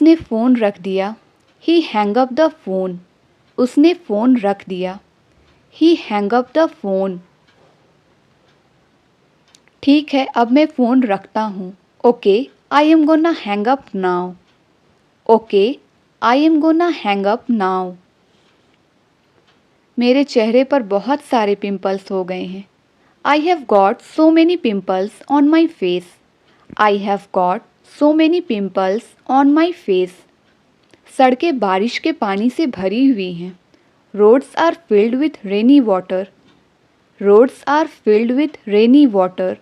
उसने फ़ोन रख दिया। He hung up the phone. उसने फ़ोन रख दिया। He hung up the phone. ठीक है, अब मैं फ़ोन रखता हूँ। Okay, I am gonna hang up now. Okay, I am gonna hang up now. मेरे चेहरे पर बहुत सारे पिंपल्स हो गए हैं। I have got so many pimples on my face. I have got so many pimples on my face. सड़कें बारिश के पानी से भरी हुई हैं। Roads are filled with rainy water. Roads are filled with rainy water.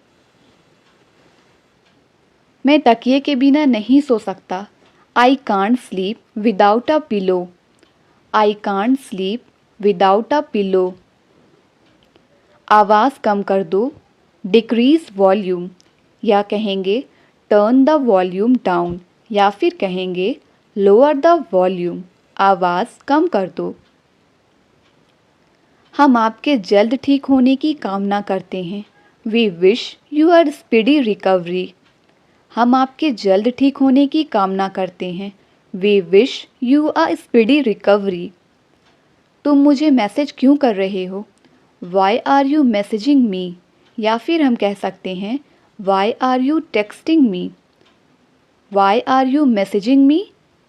मैं तकिए के बिना नहीं सो सकता। I can't sleep without a pillow. I can't sleep without a pillow. आवाज़ कम कर दो। Decrease volume. या कहेंगे टर्न द वॉल्यूम डाउन, या फिर कहेंगे लोअर द वॉल्यूम। आवाज़ कम कर दो। हम आपके जल्द ठीक होने की कामना करते हैं। We wish you are speedy recovery. हम आपके जल्द ठीक होने की कामना करते हैं। We wish you are speedy recovery. तुम मुझे मैसेज क्यों कर रहे हो? Why are you messaging me? या फिर हम कह सकते हैं Why are you texting me? Why are you messaging me?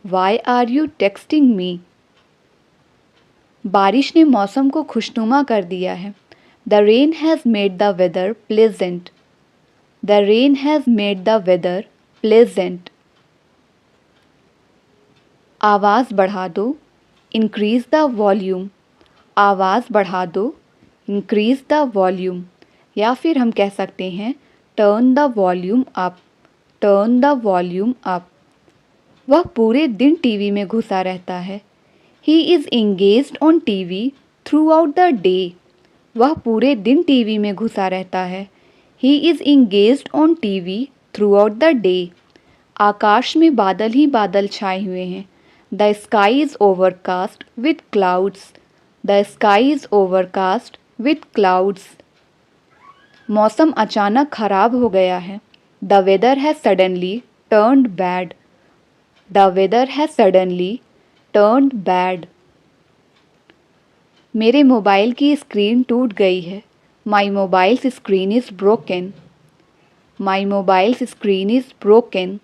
Why are you texting me? बारिश ने मौसम को खुशनुमा कर दिया है। The rain has made the weather pleasant. The rain has made the weather pleasant. आवाज़ बढ़ा दो। Increase the volume. आवाज़ बढ़ा दो। Increase the volume. या फिर हम कह सकते हैं turn the volume up. Turn the volume up. वह पूरे दिन टीवी में घुसा रहता है। He is engaged on TV throughout the day. वह पूरे दिन टीवी में घुसा रहता है। He is engaged on TV throughout the day. आकाश में बादल ही बादल छाए हुए हैं। The sky is overcast with clouds. The sky is overcast with clouds. मौसम अचानक खराब हो गया है। The weather has suddenly turned bad. The weather has suddenly turned bad. मेरे मोबाइल की स्क्रीन टूट गई है। My mobile's screen is broken. My mobile's screen is broken.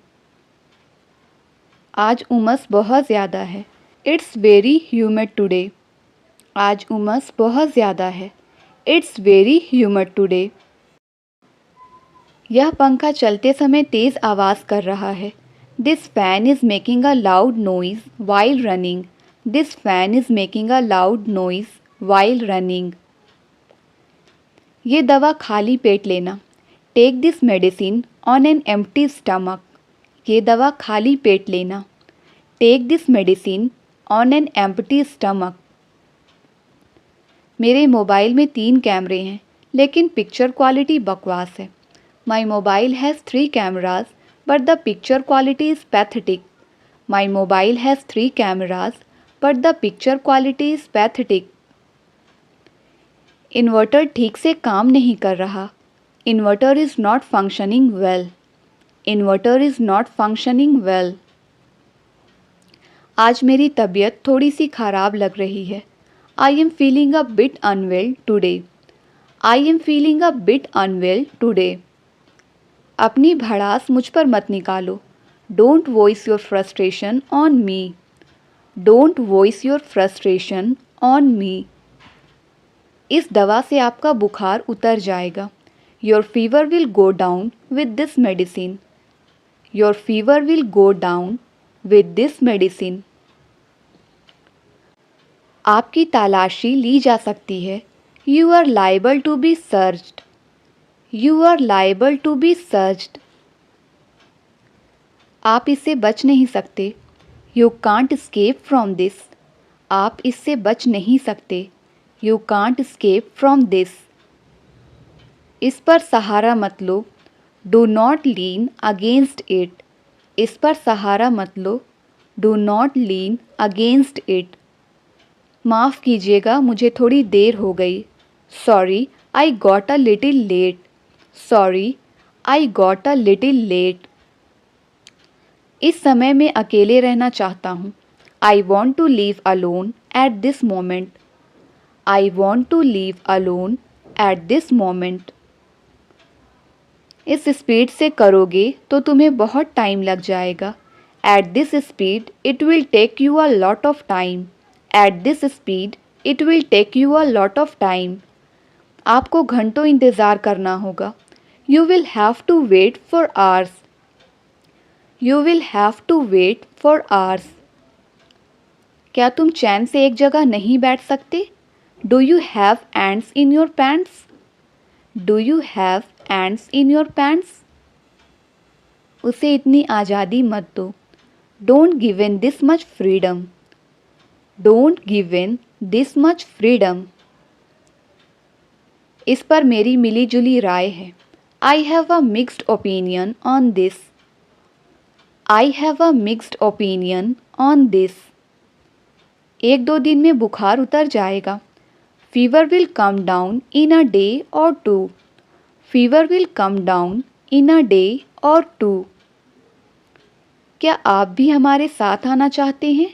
आज उमस बहुत ज़्यादा है। It's very humid today. आज उमस बहुत ज़्यादा है। It's very humid today. यह पंखा चलते समय तेज़ आवाज़ कर रहा है। This fan is making a loud noise while running. This fan is making a loud noise while running. ये दवा खाली पेट लेना। Take this medicine on an empty stomach. ये दवा खाली पेट लेना। Take this medicine on an empty stomach. मेरे मोबाइल में 3 कैमरे हैं, लेकिन पिक्चर क्वालिटी बकवास है। My mobile has 3 cameras, but the picture quality is pathetic. My mobile has 3 cameras, but the picture quality is pathetic. Inverter ठीक से काम नहीं कर रहा। Inverter is not functioning well. Inverter is not functioning well. आज मेरी तबीयत थोड़ी सी खराब लग रही है। I am feeling a bit unwell today. I am feeling a bit unwell today. अपनी भड़ास मुझ पर मत निकालो। Don't voice your frustration on me. Don't voice your frustration on me. इस दवा से आपका बुखार उतर जाएगा। Your fever will go down with this medicine. Your fever will go down with this medicine. आपकी तलाशी ली जा सकती है। You are liable to be searched. You are liable to be searched. आप इससे बच नहीं सकते। You can't escape from this. आप इससे बच नहीं सकते। You can't escape from this. इस पर सहारा मत लो। Do not lean against it. इस पर सहारा मत लो। Do not lean against it. माफ़ कीजिएगा, मुझे थोड़ी देर हो गई। Sorry, I got a little late. Sorry, I got a little late. इस समय मैं अकेले रहना चाहता हूँ। I want to live alone at this moment. I want to live alone at this moment. इस स्पीड से करोगे तो तुम्हें बहुत टाइम लग जाएगा। At this speed it will take you a lot of time. At this speed it will take you a lot of time. आपको घंटों इंतज़ार करना होगा। You will have to wait for hours. You will have to wait for hours. क्या तुम चैन से एक जगह नहीं बैठ सकते? Do you have ends in your pants? Do you have ends in your pants? उसे इतनी आज़ादी मत दो। Don't give in this much freedom. Don't give in this much freedom. इस पर मेरी मिली जुली राय है। I have a mixed opinion on this. I have a mixed opinion on this. एक दो दिन में बुखार उतर जाएगा। Fever will come down in a day or two. Fever will come down in a day or two. क्या आप भी हमारे साथ आना चाहते हैं?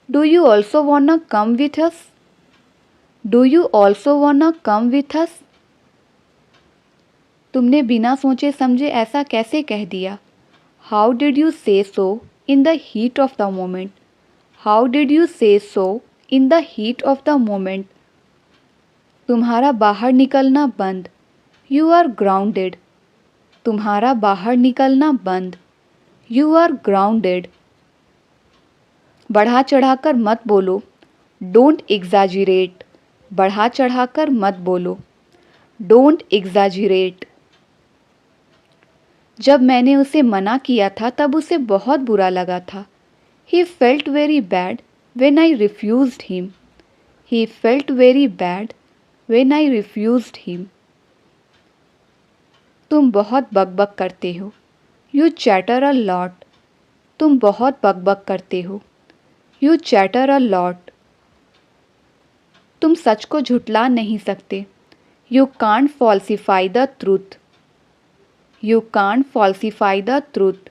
Do you also wanna come with us? Do you also wanna come with us? तुमने बिना सोचे समझे ऐसा कैसे कह दिया? How did you say so in the heat of the moment? How did you say so in the heat of the moment? तुम्हारा बाहर निकलना बंद। You are grounded. तुम्हारा बाहर निकलना बंद। You are grounded. बढ़ा चढ़ाकर मत बोलो। Don't exaggerate. बढ़ा चढ़ाकर मत बोलो। Don't exaggerate. जब मैंने उसे मना किया था तब उसे बहुत बुरा लगा था। He felt very bad when I refused him. He felt very bad when I refused him. तुम बहुत बकबक करते हो। You chatter a lot. तुम बहुत बकबक करते हो। You chatter a lot. तुम सच को झुठला नहीं सकते। You can't falsify the truth. You can't falsify the truth.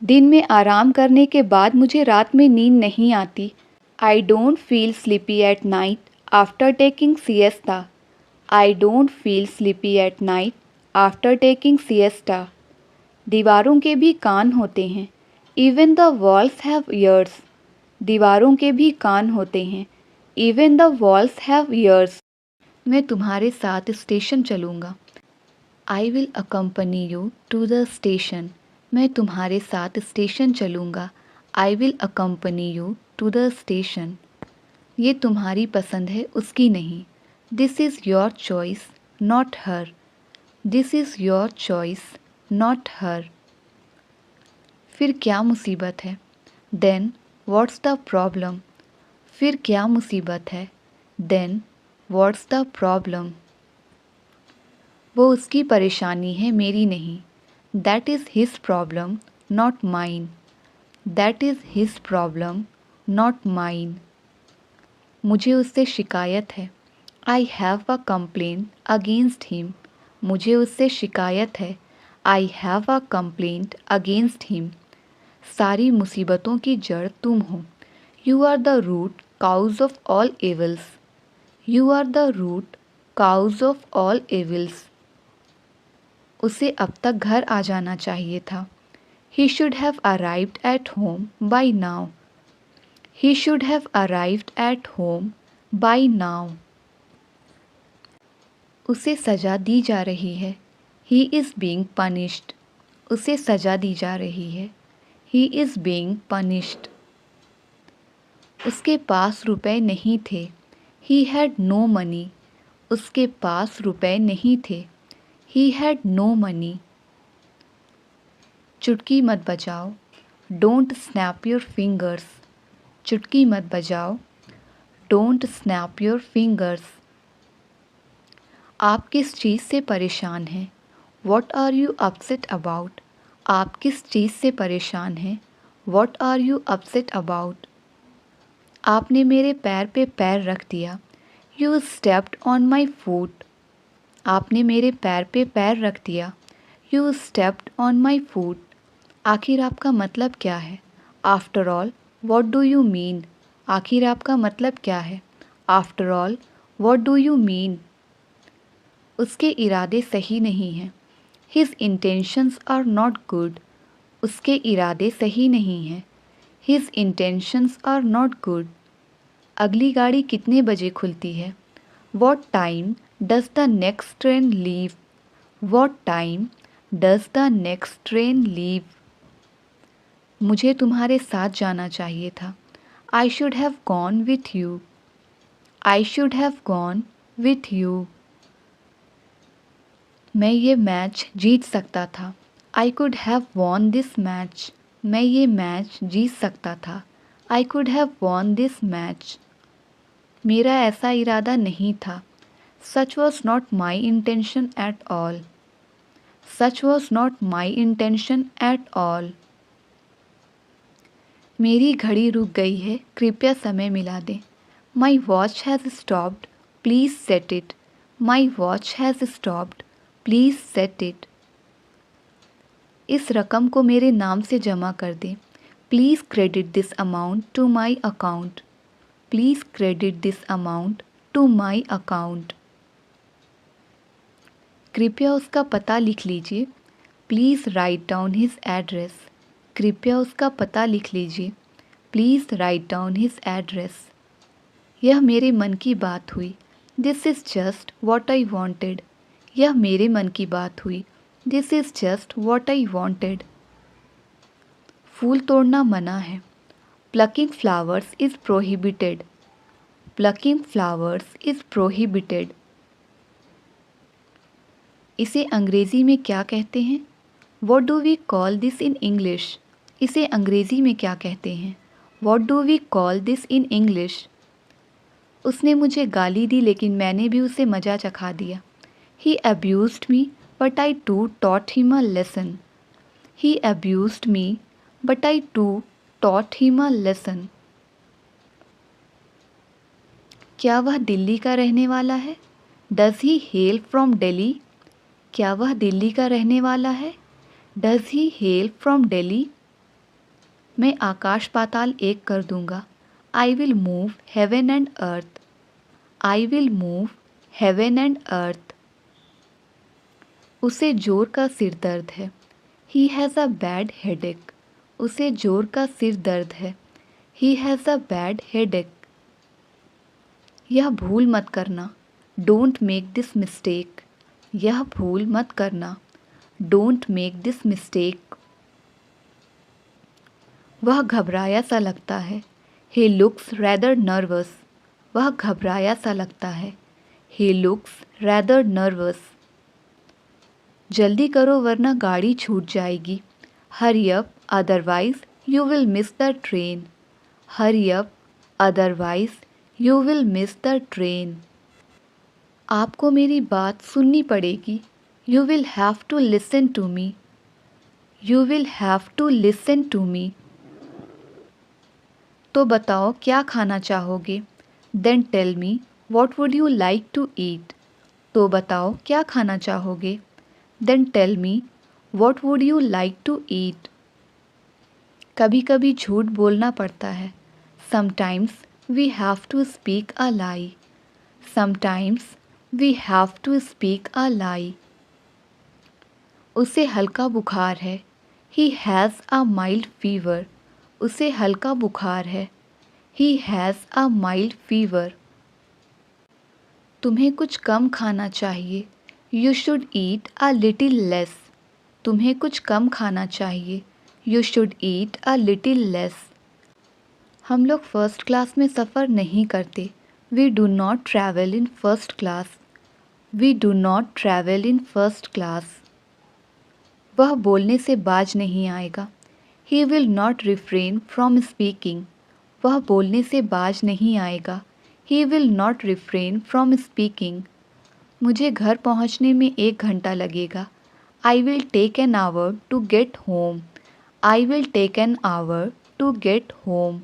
दिन में आराम करने के बाद मुझे रात में नींद नहीं आती। I don't feel sleepy at night after taking siesta. I don't feel sleepy at night after taking siesta. दीवारों के भी कान होते हैं। Even the walls have ears. दीवारों के भी कान होते हैं। Even the walls have ears. मैं तुम्हारे साथ स्टेशन चलूँगा। I will accompany you to the station. मैं तुम्हारे साथ स्टेशन चलूँगा। I will accompany you to the station. ये तुम्हारी पसंद है उसकी नहीं। This is your choice, not her. This is your choice, not her. फिर क्या मुसीबत है? Then what's the problem? फिर क्या मुसीबत है? Then what's the problem? वो उसकी परेशानी है मेरी नहीं। That is his problem, not mine. That is his problem, not mine. मुझे उससे शिकायत है। I have a complaint against him. मुझे उससे शिकायत है। I have a complaint against him. सारी मुसीबतों की जड़ तुम हो। You are the root cause of all evils. You are the root cause of all evils. उसे अब तक घर आ जाना चाहिए था। He should have arrived at home by now. He should have arrived at home by now. उसे सज़ा दी जा रही है। He is being punished. उसे सज़ा दी जा रही है। He is being punished. उसके पास रुपए नहीं थे। He had no money. उसके पास रुपए नहीं थे। He had no money. चुटकी मत बजाओ। Don't snap your fingers. चुटकी मत बजाओ। Don't snap your fingers. आप किस चीज़ से परेशान हैं? What are you upset about? आप किस चीज़ से परेशान हैं? What are you upset about? आपने मेरे पैर पे पैर रख दिया। You stepped on my foot. आपने मेरे पैर पे पैर रख दिया। You stepped on my foot. आखिर आपका मतलब क्या है? After all what do you mean? आखिर आपका मतलब क्या है? After all what do you mean? उसके इरादे सही नहीं हैं। His intentions are not good. उसके इरादे सही नहीं हैं। His intentions are not good. अगली गाड़ी कितने बजे खुलती है? What time does the next train leave? What time does the next train leave? मुझे तुम्हारे साथ जाना चाहिए था। I should have gone with you. I should have gone with you. मैं ये मैच जीत सकता था। I could have von this match. मैं ये मैच जीत सकता था। I could have von this match. मेरा ऐसा इरादा नहीं था। सच was not my intention at all. Such was not my intention at all. मेरी घड़ी रुक गई है, कृपया समय मिला दें। My watch has stopped, please set it. My watch has stopped, please set it. इस रकम को मेरे नाम से जमा कर दें। Please credit this amount to my account. Please credit this amount to my account. कृपया उसका पता लिख लीजिए। Please write down his address. कृपया उसका पता लिख लीजिए। Please write down his address. यह मेरे मन की बात हुई। This is just what I wanted. यह मेरे मन की बात हुई। This is just what I wanted. फूल तोड़ना मना है। Plucking flowers is prohibited. Plucking flowers is prohibited. इसे अंग्रेज़ी में क्या कहते हैं? What do we call this in English? इसे अंग्रेज़ी में क्या कहते हैं? What do we call this in English? उसने मुझे गाली दी लेकिन मैंने भी उसे मज़ा चखा दिया। He abused me but I too taught him a lesson. He abused me but I too taught him a lesson. क्या वह दिल्ली का रहने वाला है? Does he hail from Delhi? क्या वह दिल्ली का रहने वाला है? Does he hail from Delhi? मैं आकाश पाताल एक कर दूंगा। I will move heaven and earth. I will move heaven and earth. उसे जोर का सिर दर्द है। He has a bad headache. उसे जोर का सिर दर्द है। He has a bad headache. यह भूल मत करना। Don't make this mistake. यह भूल मत करना। Don't make this mistake. वह घबराया सा लगता है। He looks rather nervous. वह घबराया सा लगता है। He looks rather nervous. जल्दी करो वरना गाड़ी छूट जाएगी। Hurry up otherwise you will miss the train. Hurry up otherwise you will miss the train. आपको मेरी बात सुननी पड़ेगी। You will have to listen to me. You will have to listen to me. तो बताओ क्या खाना चाहोगे? Then tell me what would you like to eat. तो बताओ क्या खाना चाहोगे? Then tell me what would you like to eat. कभी कभी झूठ बोलना पड़ता है। Sometimes we have to speak a lie. Sometimes we have to speak a लाई। उसे हल्का बुखार है। He has a mild fever. उसे हल्का बुखार है। He has a mild fever. तुम्हें कुछ कम खाना चाहिए। You should eat a little less. तुम्हें कुछ कम खाना चाहिए। You should eat a little less. हम लोग फर्स्ट क्लास में सफ़र नहीं करते। We do not travel in first class. We do not travel in first class. वह बोलने से बाज नहीं आएगा। He will not refrain from speaking. वह बोलने से बाज नहीं आएगा। He will not refrain from speaking. मुझे घर पहुंचने में 1 घंटा लगेगा। I will take an hour to get home. I will take an hour to get home.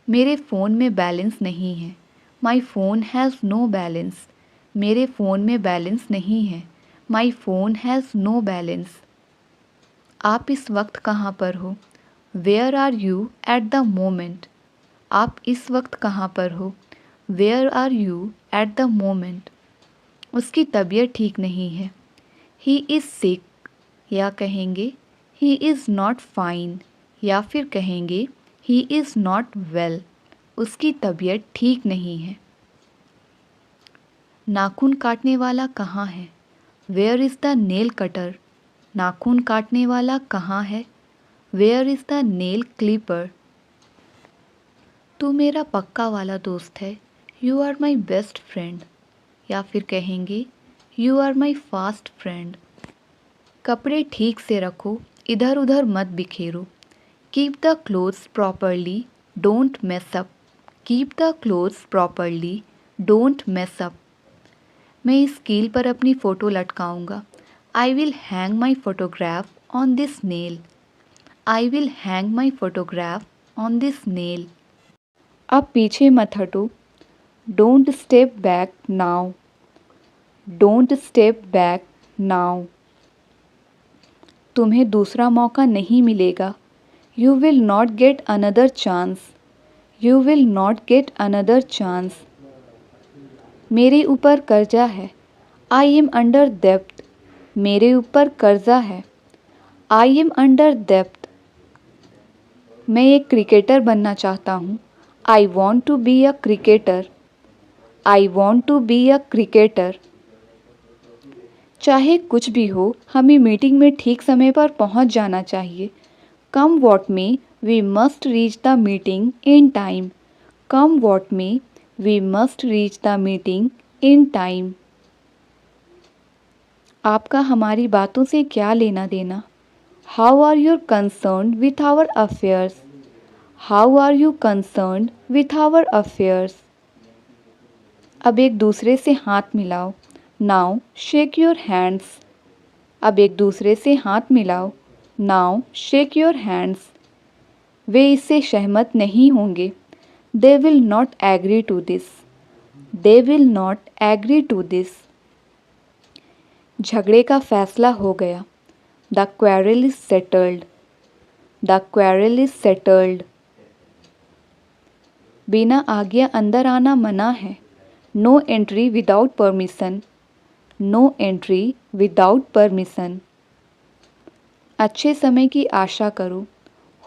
मेरे फ़ोन में बैलेंस नहीं है। My phone has no balance. मेरे फ़ोन में बैलेंस नहीं है। My phone has no balance. आप इस वक्त कहाँ पर हो? Where are you at the moment? आप इस वक्त कहाँ पर हो? Where are you at the moment? उसकी तबीयत ठीक नहीं है। ही इज़ सिक या कहेंगे ही इज़ नॉट फाइन या फिर कहेंगे ही इज़ नॉट वेल। उसकी तबीयत ठीक नहीं है। नाखून काटने वाला कहाँ है? Where is the nail cutter? नाखून काटने वाला कहाँ है? Where is the nail clipper? तू मेरा पक्का वाला दोस्त है। You are my best friend या फिर कहेंगे you are my fast friend. कपड़े ठीक से रखो, इधर उधर मत बिखेरो। Keep the clothes properly, don't mess up. Keep the clothes properly, don't mess up. मैं इस कील पर अपनी फ़ोटो लटकाऊंगा। I will hang my photograph on this nail. I will hang my photograph on this nail. अब पीछे मत हटो। Don't step back now. Don't step back now. तुम्हें दूसरा मौका नहीं मिलेगा। You will not get another chance. You will not get another chance. मेरे ऊपर कर्जा है। आई एम अंडर डेब्ट। मेरे ऊपर कर्जा है। आई एम अंडर डेब्ट। मैं एक क्रिकेटर बनना चाहता हूँ। I want to be a cricketer. I want to be a cricketer. चाहे कुछ भी हो, हमें मीटिंग में ठीक समय पर पहुँच जाना चाहिए। Come what may we must reach the meeting in time. Come what may we must reach the meeting in time. आपका हमारी बातों से क्या लेना देना? How are you concerned with our affairs? How are you concerned with our affairs? अब एक दूसरे से हाथ मिलाओ। Now shake your hands. अब एक दूसरे से हाथ मिलाओ। Now shake your hands. वे इससे सहमत नहीं होंगे। दे will not agree to this. They will not agree to this. झगड़े का फैसला हो गया। The quarrel is settled. The quarrel is settled. बिना आज्ञा अंदर आना मना है। No entry without permission. No entry without permission. अच्छे समय की आशा करो।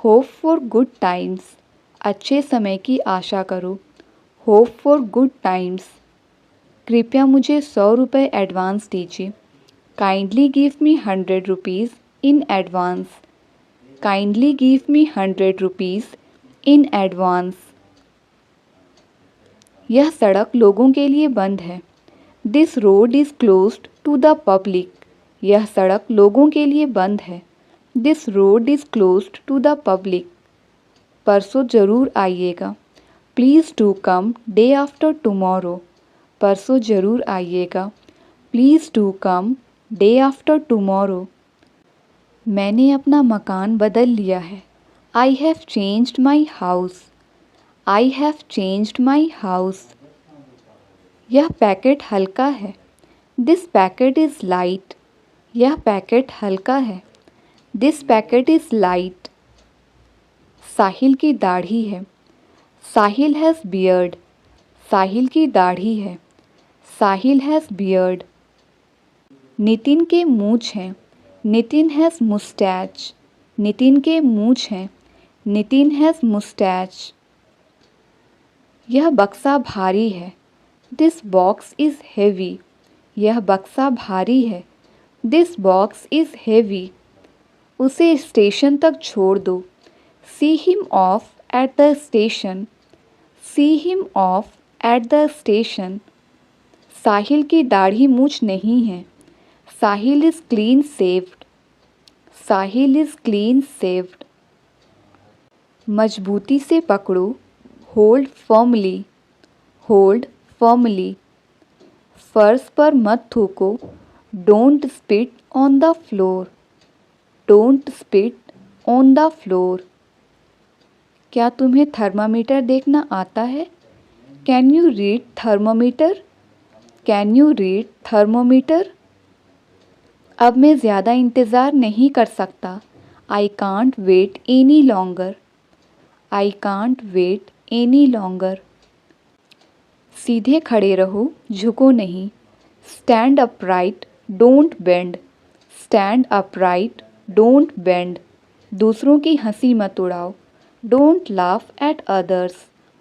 Hope for good times. अच्छे समय की आशा करो। Hope for good times. कृपया मुझे 100 रुपये एडवांस दीजिए। Kindly give me 100 rupees in advance. Kindly give me 100 rupees in advance. यह सड़क लोगों के लिए बंद है। This road is closed to the public. यह सड़क लोगों के लिए बंद है। This road is closed to the public. परसों ज़रूर आइएगा। Please do come day after tomorrow. परसों ज़रूर आइएगा। Please do come day after tomorrow. मैंने अपना मकान बदल लिया है। I have changed my house. I have changed my house. यह पैकेट हल्का है। This packet is light. यह पैकेट हल्का है। This packet is light. Sahil की दाढ़ी है। साहिल हैज़ बियर्ड। साहिल की दाढ़ी है। साहिल हैज़ बियर्ड। नितिन के मूंछ हैं। Nitin has moustache. नितिन के मूंछ हैं। Nitin has moustache. यह बक्सा भारी है। This box is heavy. यह बक्सा भारी है। This box is heavy. उसे स्टेशन तक छोड़ दो। See him off at the station. See him off at the station. Sahil की दाढ़ी मूंछ नहीं है। Sahil is clean shaved. Sahil is clean shaved. मजबूती से पकड़ो। Hold firmly. Hold firmly. फर्श पर मत थूको। Don't spit on the floor. Don't spit on the floor. क्या तुम्हें थर्मामीटर देखना आता है? Can you read thermometer? Can you read thermometer? अब मैं ज़्यादा इंतज़ार नहीं कर सकता। I can't wait any longer. I can't wait any longer. सीधे खड़े रहो, झुको नहीं. Stand upright, don't bend. Stand upright, don't bend. दूसरों की हंसी मत उड़ाओ. Don't laugh at others.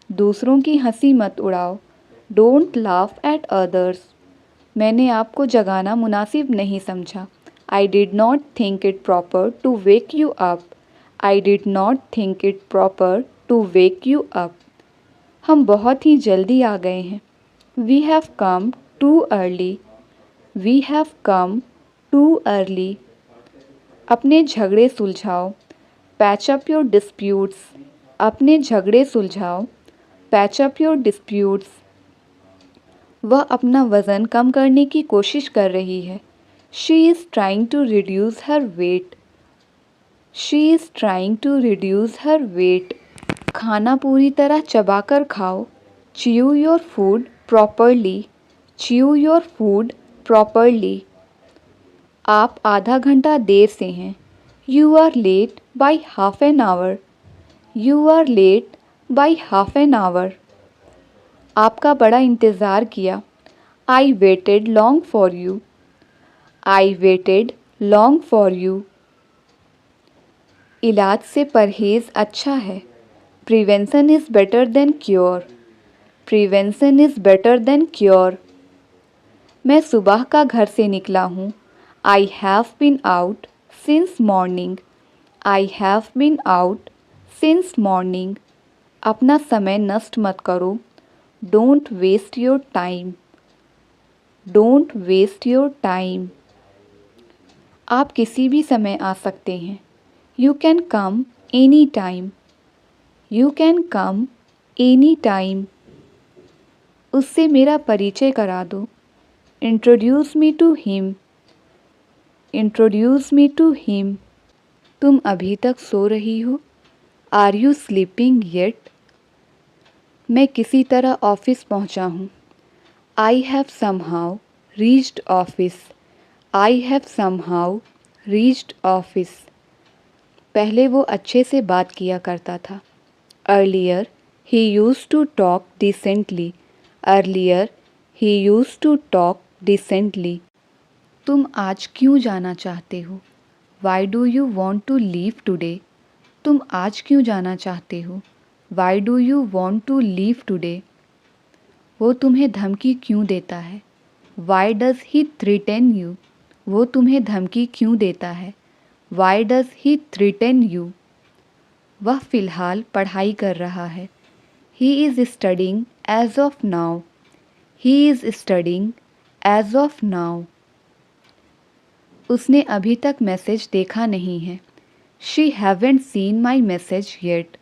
दूसरों की हंसी मत उड़ाओ. Don't laugh at others. मैंने आपको जगाना मुनासिब नहीं समझा. I did not think it proper to wake you up. I did not think it proper to wake you up. हम बहुत ही जल्दी आ गए हैं. We have come too early. We have come too early. अपने झगड़े सुलझाओ. Patch up your disputes. अपने झगड़े सुलझाओ. Patch up your disputes. वह अपना वज़न कम करने की कोशिश कर रही है. She is trying to reduce her weight. She is trying to reduce her weight. खाना पूरी तरह चबाकर खाओ. Chew your food properly. Chew your food properly. आप आधा घंटा देर से हैं. You are late by half an hour. You are late by half an hour. आपका बड़ा इंतज़ार किया. I waited long for you. I waited long for you. इलाज से परहेज़ अच्छा है. Prevention is better than cure. Prevention is better than cure. मैं सुबह का घर से निकला हूँ. I have been out since morning. I have been out since morning. अपना समय नष्ट मत करो. Don't waste your time. Don't waste your time. आप किसी भी समय आ सकते हैं. You can come any time. You can come any time. उससे मेरा परिचय करा दो. Introduce me to him. Introduce me to him. तुम अभी तक सो रही हो? Are you sleeping yet? मैं किसी तरह ऑफिस पहुंचा हूँ. I have somehow reached office. I have somehow reached office. पहले वो अच्छे से बात किया करता था. Earlier he used to talk decently. Earlier he used to talk decently. तुम आज क्यों जाना चाहते हो? Why do you want to leave today? तुम आज क्यों जाना चाहते हो? Why do you want to leave today? वो तुम्हें धमकी क्यों देता है? Why does he threaten you? वो तुम्हें धमकी क्यों देता है? Why does he threaten you? वह फ़िलहाल पढ़ाई कर रहा है. He is studying as of now. He is studying as of now. उसने अभी तक मैसेज देखा नहीं है. She haven't seen my message yet.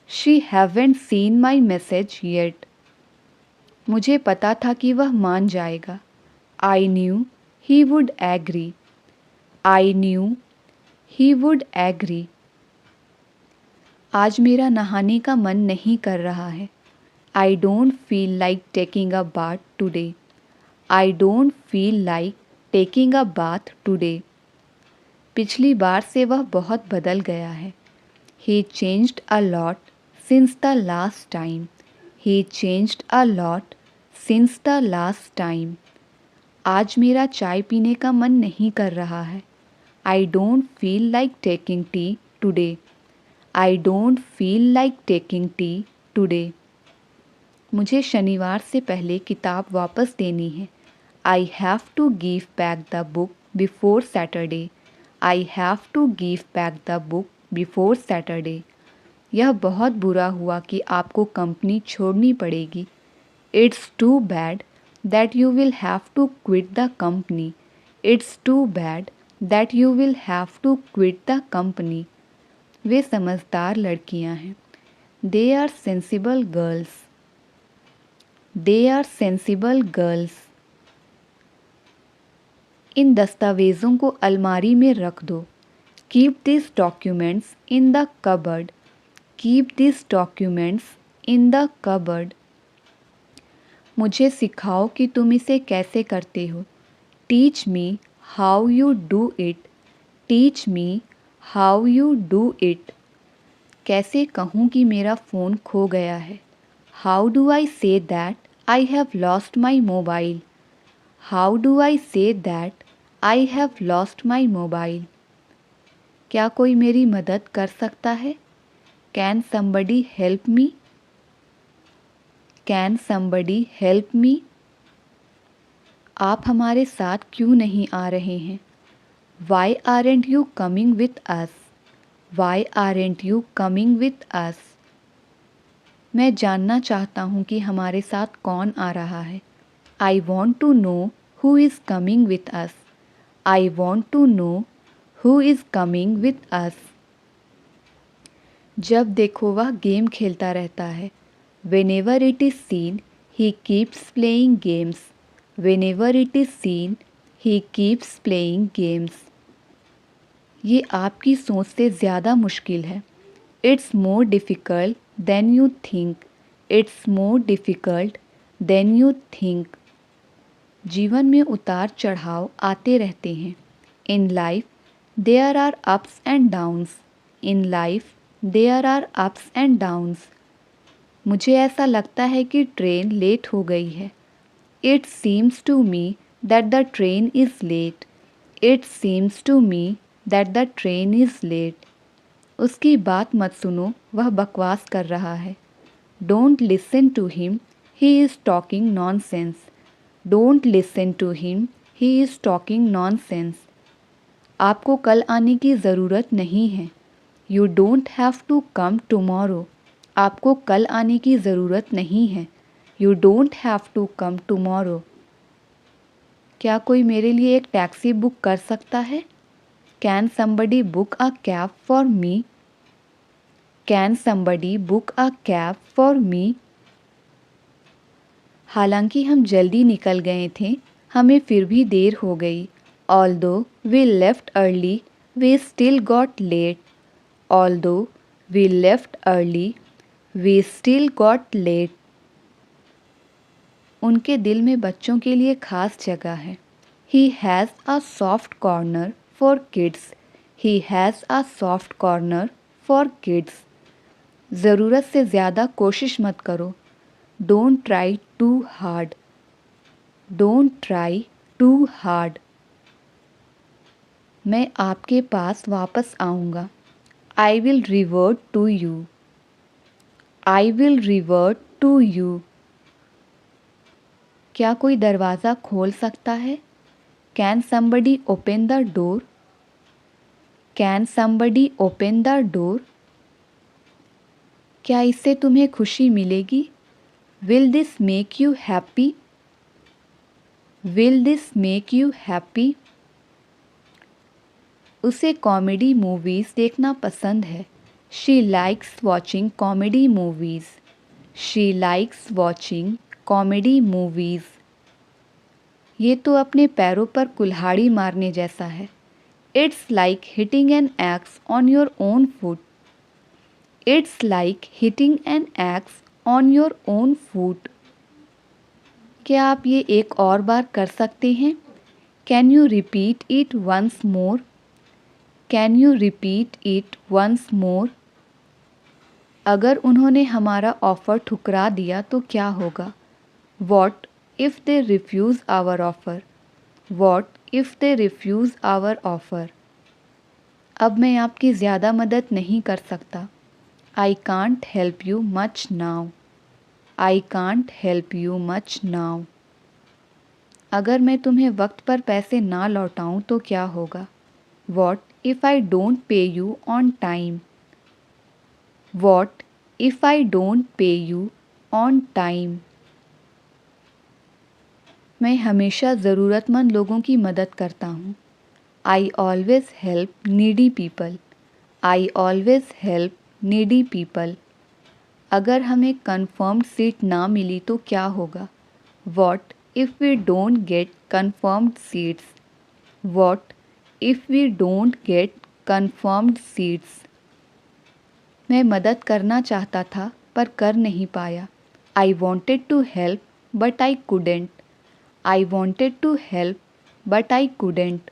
She haven't seen my message yet. मुझे पता था कि वह मान जाएगा. I knew he would agree. I knew he would agree. आज मेरा नहाने का मन नहीं कर रहा है. I don't feel like taking a bath today. I don't feel like taking a bath today. पिछली बार से वह बहुत बदल गया है. He changed a lot since the last time. He changed a lot since the last time. आज मेरा चाय पीने का मन नहीं कर रहा है. I don't feel like taking tea today. I don't feel like taking tea today. मुझे शनिवार से पहले किताब वापस देनी है. I have to give back the book before Saturday. I have to give back the book before Saturday. यह बहुत बुरा हुआ कि आपको कंपनी छोड़नी पड़ेगी. It's too bad that you will have to quit the company. It's too bad that you will have to quit the company. वे समझदार लड़कियां हैं. They are sensible girls. They are sensible girls. इन दस्तावेज़ों को अलमारी में रख दो. Keep these documents in the cupboard. Keep these documents in the cupboard. मुझे सिखाओ कि तुम इसे कैसे करते हो. Teach me how you do it. Teach me how you do it, कैसे कहूँ कि मेरा फ़ोन खो गया है। How do I say that I have lost my mobile, how do I say that I have lost my mobile, क्या कोई मेरी मदद कर सकता है। Can somebody help me, can somebody help me, आप हमारे साथ क्यों नहीं आ रहे हैं। Why aren't you coming with us, why aren't you coming with us, मैं जानना चाहता हूँ कि हमारे साथ कौन आ रहा है। I want to know who is coming with us, I want to know who is coming with us, जब देखो वह गेम खेलता रहता है। Whenever it is seen he keeps playing games, whenever it is seen he keeps playing games, ये आपकी सोच से ज़्यादा मुश्किल है। It's more difficult than you think, it's more difficult than you think, जीवन में उतार चढ़ाव आते रहते हैं। In life there are ups and downs, in life there are ups and downs, मुझे ऐसा लगता है कि ट्रेन लेट हो गई है। It seems to me that the train is late, it seems to me that the train is late, उसकी बात मत सुनो, वह बकवास कर रहा है। Don't listen to him, he is talking nonsense, don't listen to him, he is talking nonsense, आपको कल आने की ज़रूरत नहीं है। You don't have to come tomorrow, आपको कल आने की ज़रूरत नहीं है। You don't have to come tomorrow, क्या कोई मेरे लिए एक टैक्सी बुक कर सकता है। Can somebody book a cab for me, can somebody book a cab for me, हालांकि हम जल्दी निकल गए थे, हमें फिर भी देर हो गई। Although we left early we still got late, although we left early we still got late, उनके दिल में बच्चों के लिए खास जगह है। He has a soft corner for kids, he has a soft corner for kids, ज़रूरत से ज़्यादा कोशिश मत करो। Don't try too hard, don't try too hard, मैं आपके पास वापस आऊँगा। I will revert to you, I will revert to you, क्या कोई दरवाज़ा खोल सकता है। Can somebody open the door, can somebody open the door, क्या इससे तुम्हें खुशी मिलेगी। Will this make you happy, will this make you happy, उसे कॉमेडी मूवीज़ देखना पसंद है। She likes watching comedy movies, she likes watching comedy movies, ये तो अपने पैरों पर कुल्हाड़ी मारने जैसा है। It's like hitting an axe on your own foot, it's like hitting an axe on your own foot, क्या आप ये एक और बार कर सकते हैं। Can you repeat it once more, can you repeat it once more, अगर उन्होंने हमारा ऑफ़र ठुकरा दिया तो क्या होगा। What if they refuse our offer, what if they refuse our offer, अब मैं आपकी ज़्यादा मदद नहीं कर सकता। I can't help you much now, I can't help you much now, अगर मैं तुम्हें वक्त पर पैसे ना लौटाऊं तो क्या होगा। What if I don't pay you on time, what if I don't pay you on time, मैं हमेशा ज़रूरतमंद लोगों की मदद करता हूँ। I always help needy people, I always help needy people, अगर हमें कन्फर्म्ड सीट ना मिली तो क्या होगा। What if we don't get confirmed seats, what if we don't get confirmed seats, मैं मदद करना चाहता था पर कर नहीं पाया। आई wanted to help but I couldn't, I wanted to help but I couldn't,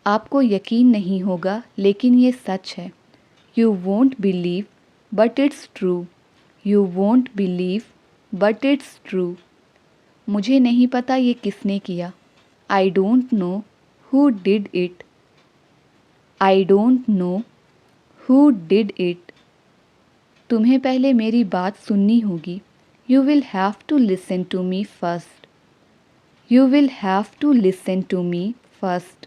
आपको यकीन नहीं होगा लेकिन ये सच है। You won't believe but it's true. You won't believe but it's true. मुझे नहीं पता ये किसने किया। I don't know who did it. I don't know who did it. तुम्हें पहले मेरी बात सुननी होगी। You will have to listen to me first. You will have to listen to me first.